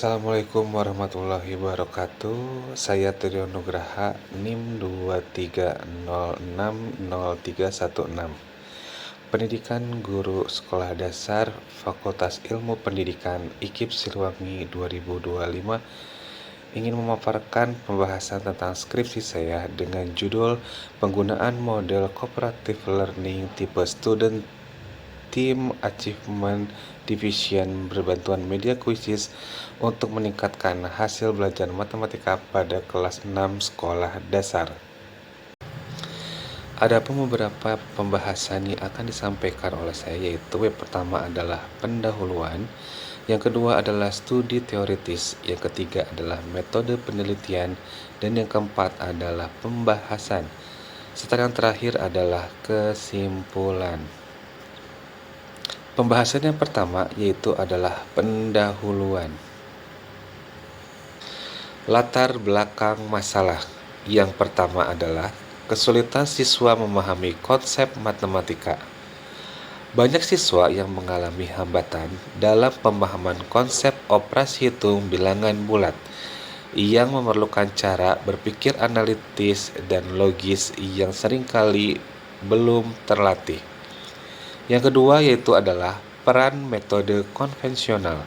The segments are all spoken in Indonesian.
Assalamualaikum warahmatullahi wabarakatuh. Saya Trio Nugraha, NIM 23060316. Pendidikan Guru Sekolah Dasar Fakultas Ilmu Pendidikan IKIP Siliwangi 2025 ingin memaparkan pembahasan tentang skripsi saya dengan judul penggunaan model cooperative learning tipe student Team Achievement Division berbantuan media kuisis untuk meningkatkan hasil belajar matematika pada kelas 6 sekolah dasar. Adapun beberapa pembahasan yang akan disampaikan oleh saya, yaitu yang pertama adalah pendahuluan, yang kedua adalah studi teoritis, yang ketiga adalah metode penelitian, dan yang keempat adalah pembahasan, serta yang terakhir adalah kesimpulan. Pembahasan yang pertama yaitu adalah pendahuluan. Latar belakang masalah. Yang pertama adalah kesulitan siswa memahami konsep matematika. Banyak siswa yang mengalami hambatan dalam pemahaman konsep operasi hitung bilangan bulat yang memerlukan cara berpikir analitis dan logis yang seringkali belum terlatih. Yang kedua yaitu adalah peran metode konvensional.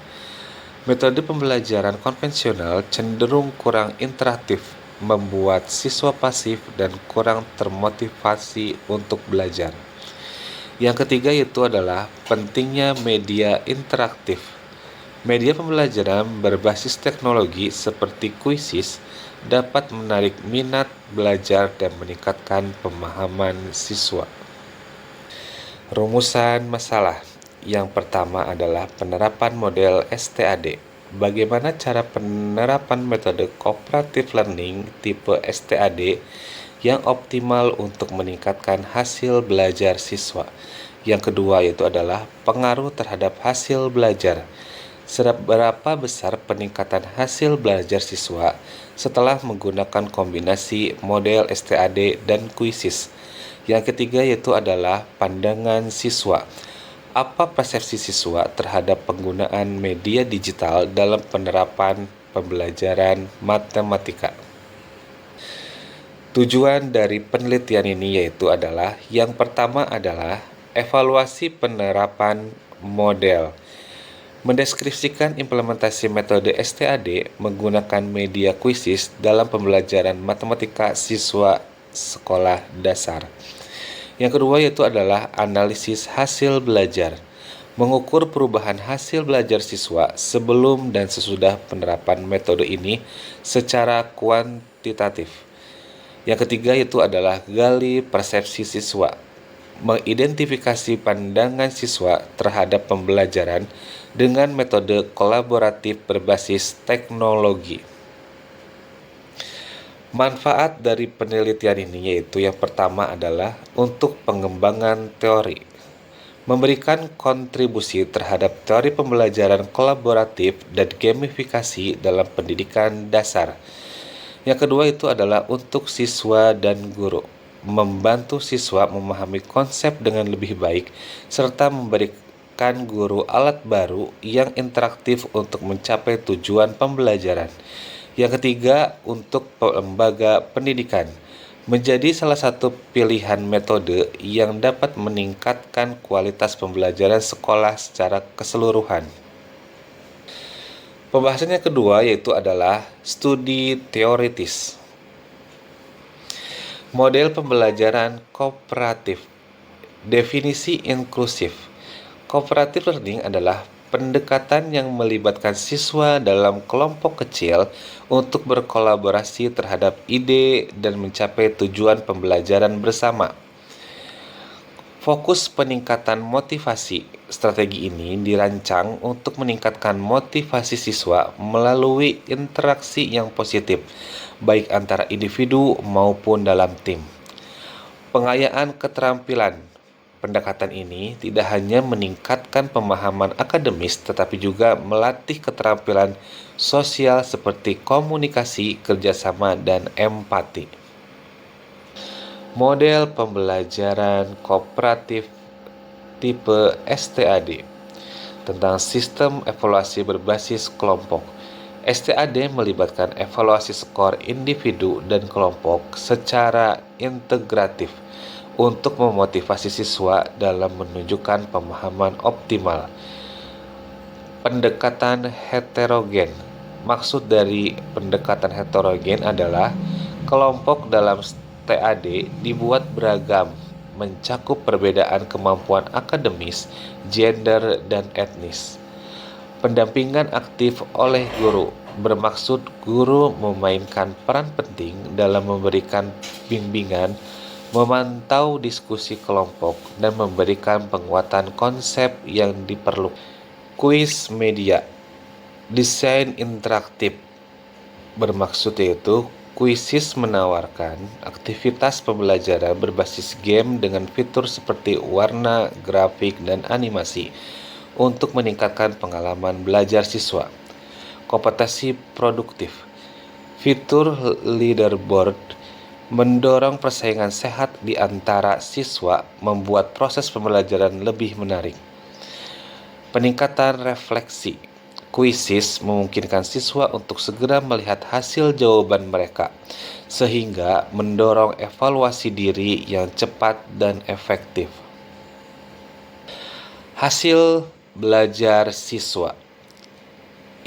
Metode pembelajaran konvensional cenderung kurang interaktif, membuat siswa pasif dan kurang termotivasi untuk belajar. Yang ketiga yaitu adalah pentingnya media interaktif. Media pembelajaran berbasis teknologi seperti kuisis dapat menarik minat belajar dan meningkatkan pemahaman siswa. Rumusan masalah. Yang pertama adalah penerapan model STAD. Bagaimana cara penerapan metode cooperative learning tipe STAD yang optimal untuk meningkatkan hasil belajar siswa. Yang kedua yaitu adalah pengaruh terhadap hasil belajar. Seberapa besar peningkatan hasil belajar siswa setelah menggunakan kombinasi model STAD dan kuisis. Yang ketiga yaitu adalah pandangan siswa. Apa persepsi siswa terhadap penggunaan media digital dalam penerapan pembelajaran matematika? Tujuan dari penelitian ini yaitu adalah yang pertama adalah evaluasi penerapan model. Mendeskripsikan implementasi metode STAD menggunakan media kuisis dalam pembelajaran matematika siswa sekolah dasar. Yang kedua yaitu adalah analisis hasil belajar. Mengukur perubahan hasil belajar siswa sebelum dan sesudah penerapan metode ini secara kuantitatif. Yang ketiga yaitu adalah gali persepsi siswa. Mengidentifikasi pandangan siswa terhadap pembelajaran dengan metode kolaboratif berbasis teknologi. Manfaat dari penelitian ini yaitu yang pertama adalah untuk pengembangan teori, memberikan kontribusi terhadap teori pembelajaran kolaboratif dan gamifikasi dalam pendidikan dasar. Yang kedua itu adalah untuk siswa dan guru, membantu siswa memahami konsep dengan lebih baik serta memberikan guru alat baru yang interaktif untuk mencapai tujuan pembelajaran. Yang ketiga, untuk lembaga pendidikan, menjadi salah satu pilihan metode yang dapat meningkatkan kualitas pembelajaran sekolah secara keseluruhan. Pembahasan yang kedua yaitu adalah studi teoritis. Model pembelajaran kooperatif. Definisi inklusif. Cooperative learning adalah pendekatan yang melibatkan siswa dalam kelompok kecil untuk berkolaborasi terhadap ide dan mencapai tujuan pembelajaran bersama. Fokus peningkatan motivasi. Strategi ini dirancang untuk meningkatkan motivasi siswa melalui interaksi yang positif, baik antara individu maupun dalam tim. Pengayaan keterampilan. Pendekatan ini tidak hanya meningkatkan pemahaman akademis tetapi juga melatih keterampilan sosial seperti komunikasi, kerjasama, dan empati. Model pembelajaran kooperatif tipe STAD tentang sistem evaluasi berbasis kelompok. STAD melibatkan evaluasi skor individu dan kelompok secara integratif untuk memotivasi siswa dalam menunjukkan pemahaman optimal. Pendekatan heterogen. Maksud dari pendekatan heterogen adalah kelompok dalam TAD dibuat beragam, mencakup perbedaan kemampuan akademis, gender, dan etnis. Pendampingan aktif oleh guru bermaksud guru memainkan peran penting dalam memberikan bimbingan, memantau diskusi kelompok, dan memberikan penguatan konsep yang diperlukan. Kuis media. Desain interaktif bermaksud yaitu kuisis menawarkan aktivitas pembelajaran berbasis game dengan fitur seperti warna, grafik, dan animasi untuk meningkatkan pengalaman belajar siswa. Kompetensi produktif. Fitur leaderboard mendorong persaingan sehat di antara siswa, membuat proses pembelajaran lebih menarik. Peningkatan refleksi. Kuisis memungkinkan siswa untuk segera melihat hasil jawaban mereka, sehingga mendorong evaluasi diri yang cepat dan efektif. Hasil belajar siswa.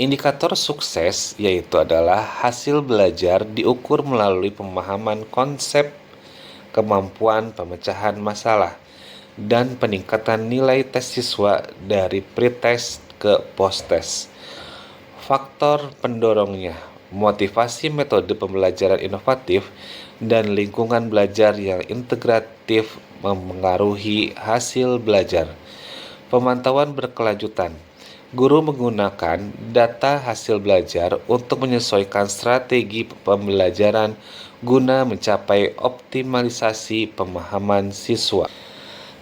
Indikator sukses yaitu adalah hasil belajar diukur melalui pemahaman konsep, kemampuan pemecahan masalah, dan peningkatan nilai tes siswa dari pretest ke posttest. Faktor pendorongnya, motivasi metode pembelajaran inovatif dan lingkungan belajar yang integratif memengaruhi hasil belajar. Pemantauan berkelanjutan. Guru menggunakan data hasil belajar untuk menyesuaikan strategi pembelajaran guna mencapai optimalisasi pemahaman siswa.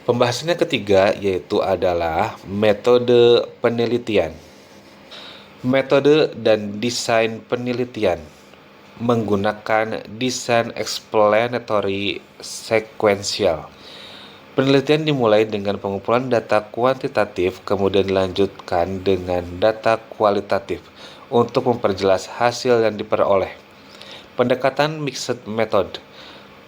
Pembahasan yang ketiga yaitu adalah metode penelitian. Metode dan desain penelitian menggunakan desain explanatory sequential. Penelitian dimulai dengan pengumpulan data kuantitatif, kemudian dilanjutkan dengan data kualitatif untuk memperjelas hasil yang diperoleh. Pendekatan mixed method,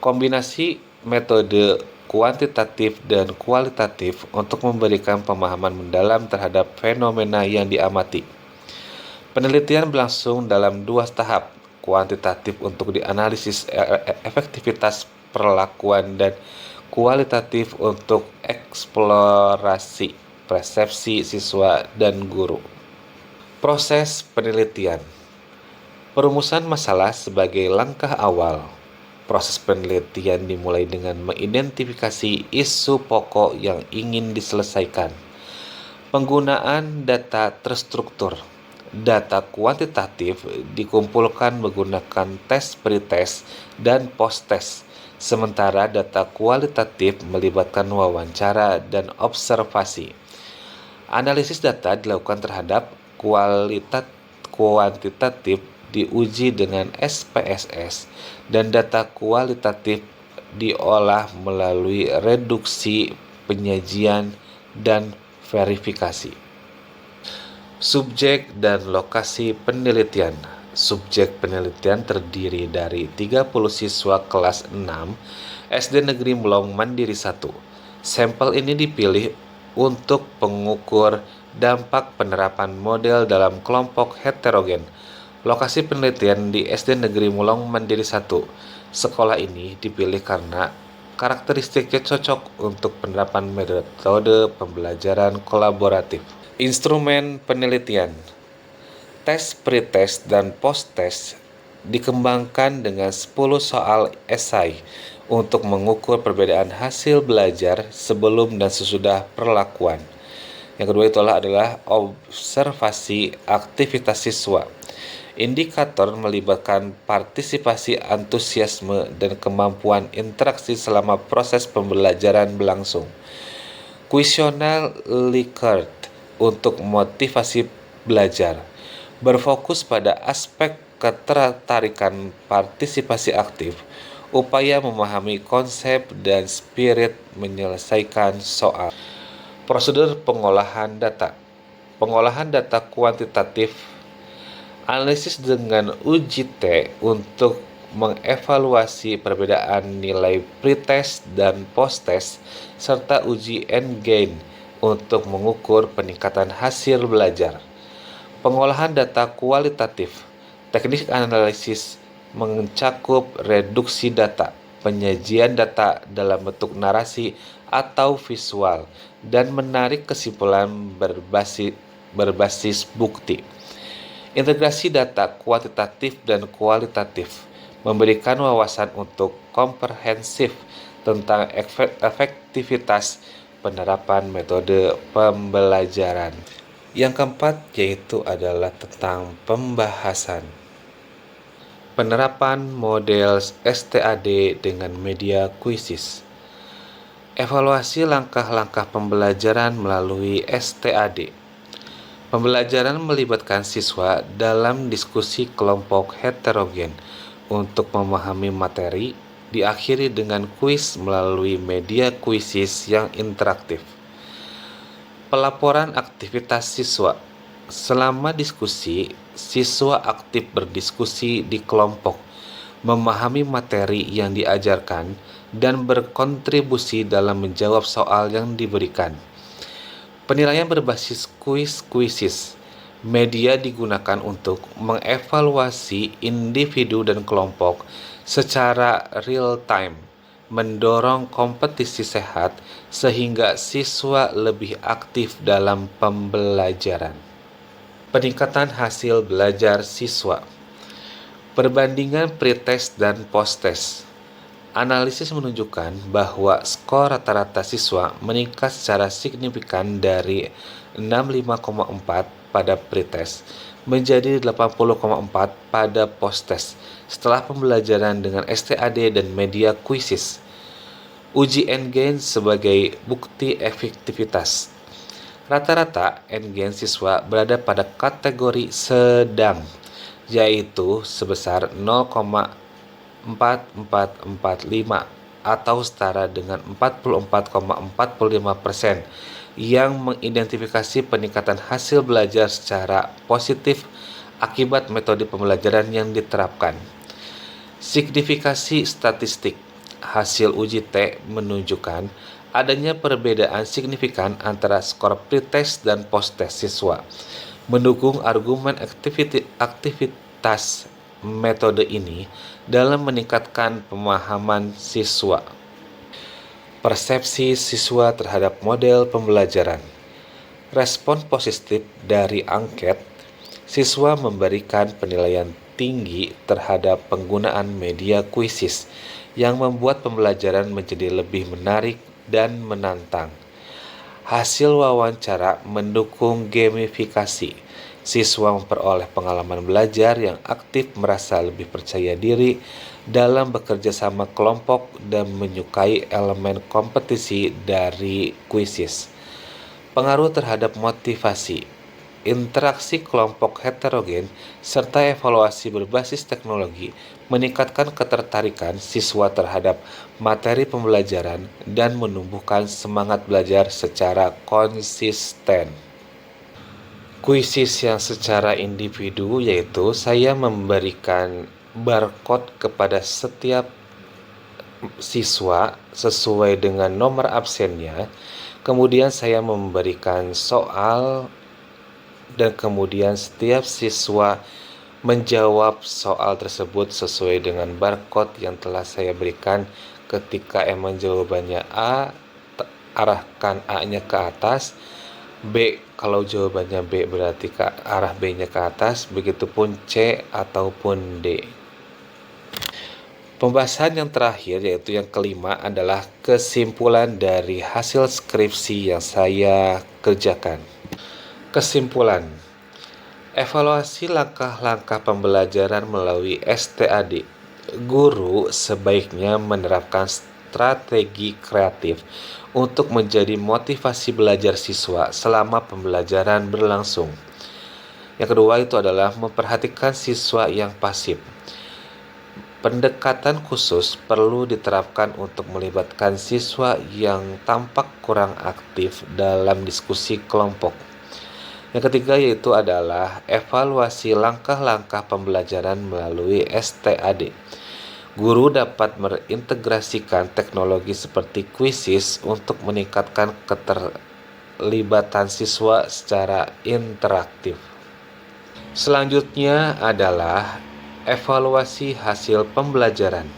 kombinasi metode kuantitatif dan kualitatif untuk memberikan pemahaman mendalam terhadap fenomena yang diamati. Penelitian berlangsung dalam 2 tahap, kuantitatif untuk dianalisis efektivitas perlakuan dan kualitatif untuk eksplorasi persepsi siswa dan guru. Proses penelitian. Perumusan masalah sebagai langkah awal. Proses penelitian dimulai dengan mengidentifikasi isu pokok yang ingin diselesaikan. Penggunaan data terstruktur. Data kuantitatif dikumpulkan menggunakan tes pretest dan posttest, sementara data kualitatif melibatkan wawancara dan observasi. Analisis data dilakukan terhadap kuantitatif diuji dengan SPSS dan data kualitatif diolah melalui reduksi, penyajian, dan verifikasi. Subjek dan lokasi penelitian. Subjek penelitian terdiri dari 30 siswa kelas 6 SD Negeri Melong Mandiri 1. Sampel ini dipilih untuk pengukur dampak penerapan model dalam kelompok heterogen. Lokasi penelitian di SD Negeri Melong Mandiri 1. Sekolah ini dipilih karena karakteristiknya cocok untuk penerapan metode pembelajaran kolaboratif. Instrumen penelitian. Tes pretest dan posttest dikembangkan dengan 10 soal esai untuk mengukur perbedaan hasil belajar sebelum dan sesudah perlakuan. Yang kedua adalah observasi aktivitas siswa. Indikator melibatkan partisipasi antusiasme dan kemampuan interaksi selama proses pembelajaran berlangsung. Kuesioner Likert untuk motivasi belajar berfokus pada aspek ketertarikan partisipasi aktif, upaya memahami konsep dan spirit menyelesaikan soal. Prosedur pengolahan data. Pengolahan data kuantitatif Analisis dengan uji T untuk mengevaluasi perbedaan nilai pretest dan posttest, serta uji endgain untuk mengukur peningkatan hasil belajar. Pengolahan data kualitatif. Teknik analisis mencakup reduksi data, penyajian data dalam bentuk narasi atau visual, dan menarik kesimpulan berbasis bukti. Integrasi data kuantitatif dan kualitatif memberikan wawasan untuk komprehensif tentang efektivitas penerapan metode pembelajaran. Yang keempat yaitu adalah tentang pembahasan. Penerapan model STAD dengan media kuisis. Evaluasi langkah-langkah pembelajaran melalui STAD. Pembelajaran melibatkan siswa dalam diskusi kelompok heterogen untuk memahami materi, diakhiri dengan kuis melalui media kuisis yang interaktif. Pelaporan aktivitas siswa. Selama diskusi, siswa aktif berdiskusi di kelompok, memahami materi yang diajarkan, dan berkontribusi dalam menjawab soal yang diberikan. Penilaian berbasis kuisis. Media digunakan untuk mengevaluasi individu dan kelompok secara real-time, mendorong kompetisi sehat sehingga siswa lebih aktif dalam pembelajaran. Peningkatan hasil belajar siswa. Perbandingan pretest dan posttest. Analisis menunjukkan bahwa skor rata-rata siswa meningkat secara signifikan dari 65,4 pada pretest menjadi 80,4 pada posttest setelah pembelajaran dengan STAD dan media kuisis. Uji endgain sebagai bukti efektivitas. Rata-rata endgain siswa berada pada kategori sedang, yaitu sebesar 0,4445 atau setara dengan 44,45%, yang mengidentifikasi peningkatan hasil belajar secara positif akibat metode pembelajaran yang diterapkan. Signifikasi statistik. Hasil uji T menunjukkan adanya perbedaan signifikan antara skor pretest dan posttest siswa, mendukung argumen aktivitas metode ini dalam meningkatkan pemahaman siswa. Persepsi siswa terhadap model pembelajaran. Respon positif dari angket, siswa memberikan penilaian tinggi terhadap penggunaan media kuisis yang membuat pembelajaran menjadi lebih menarik dan menantang. Hasil wawancara mendukung gamifikasi. Siswa memperoleh pengalaman belajar yang aktif, merasa lebih percaya diri dalam bekerja sama kelompok, dan menyukai elemen kompetisi dari kuisis. Pengaruh terhadap motivasi. Interaksi kelompok heterogen serta evaluasi berbasis teknologi meningkatkan ketertarikan siswa terhadap materi pembelajaran dan menumbuhkan semangat belajar secara konsisten. Kuisis yang secara individu, yaitu saya memberikan barcode kepada setiap siswa sesuai dengan nomor absennya. Kemudian saya memberikan soal dan kemudian setiap siswa menjawab soal tersebut sesuai dengan barcode yang telah saya berikan. Ketika emang jawabannya A, arahkan A-nya ke atas. B, kalau jawabannya B berarti ke arah B-nya ke atas, begitupun C ataupun D. Pembahasan yang terakhir, yaitu yang kelima, adalah kesimpulan dari hasil skripsi yang saya kerjakan. Kesimpulan. Evaluasi langkah-langkah pembelajaran melalui STAD. Guru sebaiknya menerapkan strategi kreatif untuk menjadi motivasi belajar siswa selama pembelajaran berlangsung. Yang kedua itu adalah memperhatikan siswa yang pasif. Pendekatan khusus perlu diterapkan untuk melibatkan siswa yang tampak kurang aktif dalam diskusi kelompok. Yang ketiga yaitu adalah evaluasi langkah-langkah pembelajaran melalui STAD. Guru dapat mengintegrasikan teknologi seperti Quizzes untuk meningkatkan keterlibatan siswa secara interaktif. Selanjutnya adalah evaluasi hasil pembelajaran.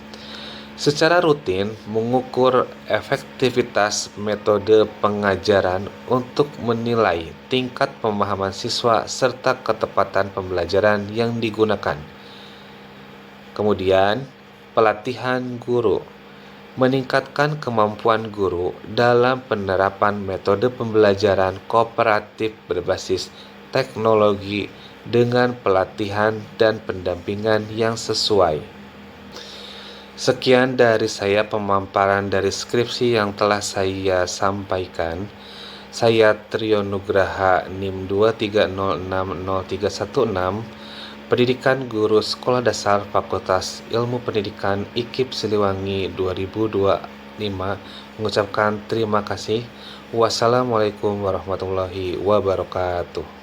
Secara rutin mengukur efektivitas metode pengajaran untuk menilai tingkat pemahaman siswa serta ketepatan pembelajaran yang digunakan. Kemudian, pelatihan guru meningkatkan kemampuan guru dalam penerapan metode pembelajaran kooperatif berbasis teknologi dengan pelatihan dan pendampingan yang sesuai. Sekian dari saya pemaparan dari skripsi yang telah saya sampaikan. Saya Trio Nugraha NIM 230603116, Pendidikan Guru Sekolah Dasar Fakultas Ilmu Pendidikan IKIP Siliwangi 2025, mengucapkan terima kasih. Wassalamualaikum warahmatullahi wabarakatuh.